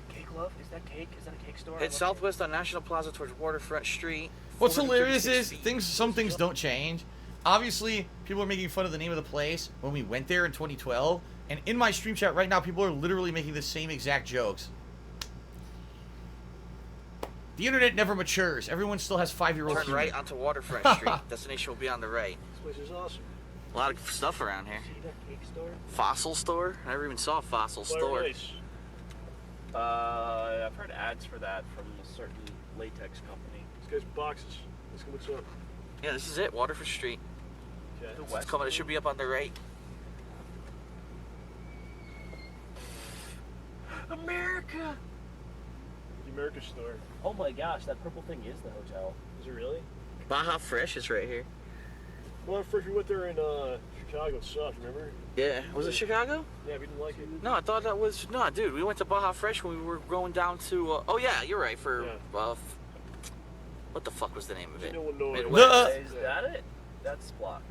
Cake Love? Is that cake? Is that a cake store? Head southwest on National Plaza towards Waterfront Street. What's hilarious 436 is feet. some things don't change. Obviously, people are making fun of the name of the place when we went there in 2012, and in my stream chat right now, people are literally making the same exact jokes. The internet never matures. Everyone still has 5-year-old Turn humor. right onto Waterfront Street. Destination will be on the right. This place is awesome. A lot of stuff around here. See that cake store? Fossil store? I never even saw a fossil Fire store. Ice. I've heard ads for that from a certain latex company. This guy's boxes. Let's go what's up. Yeah, this is it. Waterford Street. Okay. The It's west. coming. It should be up on the right. America! The America store. Oh my gosh, that purple thing is the hotel. Is it really? Baja Fresh is right here. Well, first we went there in Chicago. It sucked, remember? Yeah. Was it Chicago? Yeah, we didn't like it. No, I thought that was... No, dude. We went to Baja Fresh when we were going down to... oh, yeah. You're right. For... Yeah. What the fuck was the name of It's it? in Illinois. Midwest. Is that it? That's blocked.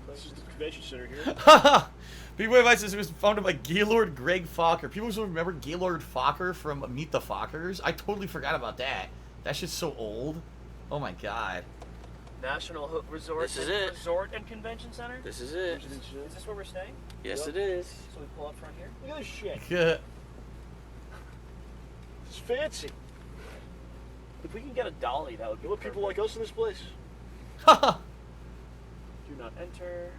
This is the convention center here. People advice says it was founded by Gaylord Greg Fokker. People still remember Gaylord Fokker from Meet the Fockers. I totally forgot about that. That shit's so old. Oh my god. National Resort. This is it. Resort and Convention Center. This is it. Is this where we're staying? Yes, Yep. it is. So we pull up front here. Look at this shit. Yeah. It's fancy. If we can get a dolly, that would be. You want people perfect. like us in this place? Do not enter.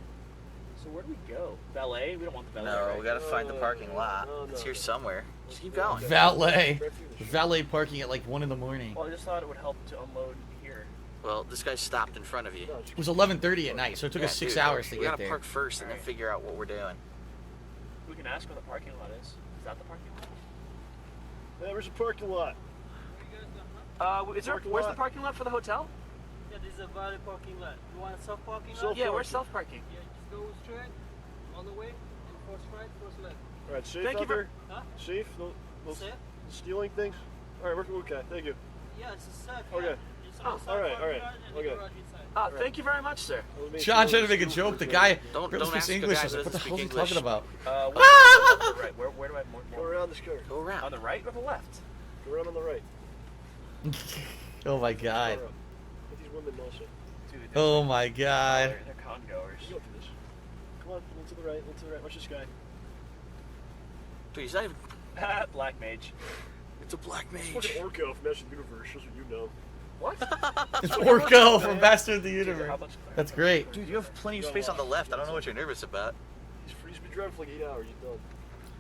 So where do we go? Valet? We don't want the valet. No, right? we gotta find the parking lot. no, It's no. here somewhere. Just keep going. Valet. Right through the shit. Valet parking at like 1 in the morning. Well, I just thought it would help to unload here. Well, this guy stopped in front of you. No, It was 11:30 at night, so it took Yeah, us 6 dude, hours to we get gotta there. park first and then Alright. figure out what we're doing. We can ask where the parking lot is. Is that the parking lot? Yeah, where's the parking lot? Is there? Parking Where's lot. the parking lot for the hotel? Yeah, this is a valet parking lot. You want a self parking lot? Self- Yeah, parking. where's self parking? Yeah, just go straight all the way and first right, first left. All right, safe Thank you out for- there? Huh? Safe? No, no Safe? stealing things? All right, we're okay. Thank you. Yeah, it's a safe. Okay. Yeah. It's a Oh, self all right, parking all right, lot and okay. the garage inside. Ah, thank you very much, sir. I'll make John sure tried to make a those joke. The stealers guy Don't barely speaks ask a English. guy I was that like, what the doesn't hell is he speak talking English. about? Right. Where do I have more? Go around this car. Go On around. the right or the left? Go around on the right. Oh my god. Car up. Get these women also. Dude, Oh my god. they're con goers. You go through this. Come on, lean to the right, lean to the right. Watch this guy. Dude, he's not even... Black mage. It's a black It's mage. fucking Orko from Master of the Universe. That's what you know. What? It's Orko from Master of the Dude, how Universe. much? That's great. Dude, you have plenty of space on the left. I don't know what you're nervous about. He's been driving for like 8 hours. He's done.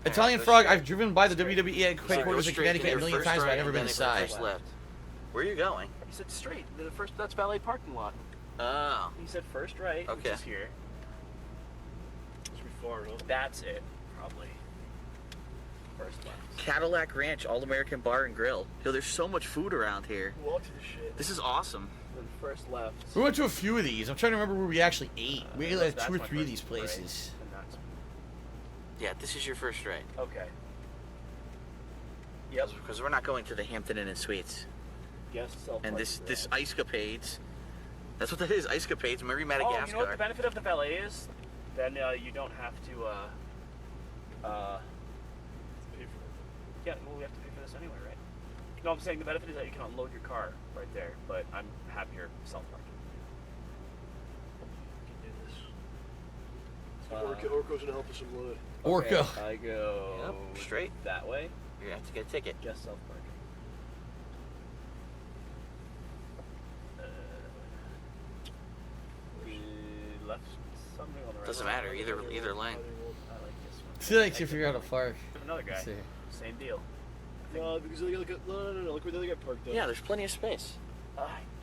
Italian go Frog, straight. I've driven by the WWE Sorry, headquarters go in straight, Connecticut then a million first times, but right, I've never and been then inside. first left. Where are you going? He said straight. The first. That's valet parking lot. Oh. He said first right, which Okay. is here. It's be far, huh? That's it, probably. first left. Cadillac Ranch, All-American Bar and Grill. Yo, there's so much food around here. Walk to the shit. This is awesome. Then first left. We went to a few of these. I'm trying to remember where we actually ate. We ate like That's 2 or my 3 of first these places. Right. And that's Yeah, this is your first ride. okay. Yep. Because we're not going to the Hampton Inn and Suites. Yes. And this Icecapades. That's what that is, Icecapades. Marie Oh, Madagascar. you know what the benefit of the valet is? Then you don't have to. Pay for it. Yeah, well, we have to pay for this anyway, right? No, I'm saying the benefit is that you can unload your car right there, but I'm happier self-parking. You can do this. Orco's gonna help us unload. Orca. Okay, I go Yep, straight. that way. You're gonna have to get a ticket. Just self-parking. We left something on the right. Doesn't matter, either lane. I like this one. See, like to figure out a park. Another guy. Let's see. Same deal. No, because the other guy, no. Look where the other guy parked up. Yeah, there's plenty of space.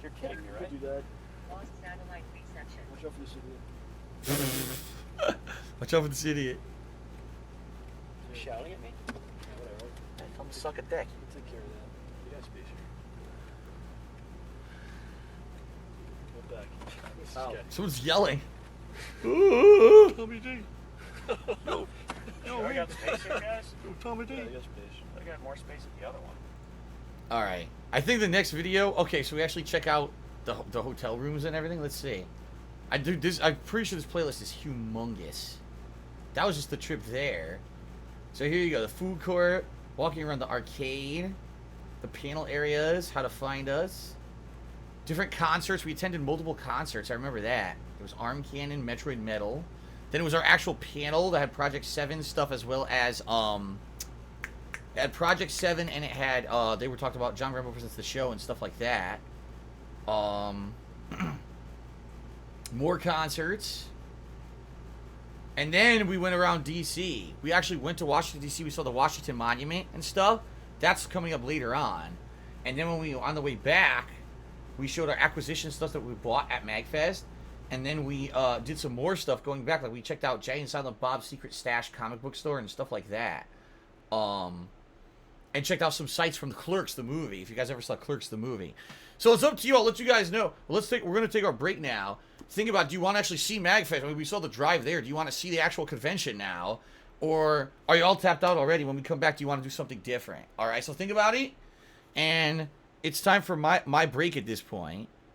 You're kidding me, right? Could do that. Lost satellite reception. Watch out for this idiot. Watch out for this idiot. You're shouting at me? Whatever. Tell him to suck a dick. We'll take care of that. You got space here. Go back. This Oh. guy. Someone's yelling. Tommy D. Sure, I got space here, guys. Tommy D. Yeah, you got space. I got more space at the other one. All right. I think the next video. Okay, so we actually check out the hotel rooms and everything. Let's see. I'm pretty sure this playlist is humongous. That was just the trip there. So here you go. The food court, walking around the arcade, the panel areas, how to find us, different concerts. We attended multiple concerts. I remember that. It was Arm Cannon, Metroid Metal. Then it was our actual panel that had Project 7 stuff, as well as it had Project 7, and it had they were talking about John Rambo presents the show and stuff like that. More concerts. And then we went around DC. We actually went to Washington DC. We saw the Washington Monument and stuff. That's coming up later on. And then when we on the way back, we showed our acquisition stuff that we bought at Magfest. And then we did some more stuff going back. Like we checked out Jay and Silent Bob's Secret Stash comic book store and stuff like that. And checked out some sites from Clerks the movie. If you guys ever saw Clerks the movie, so it's up to you. I'll let you guys know. We're gonna take our break now. Think about, do you want to actually see Magfest? I mean, we saw the drive there. Do you want to see the actual convention now, or are you all tapped out already? When we come back, do you want to do something different? All right, so think about it. And it's time for my break at this point.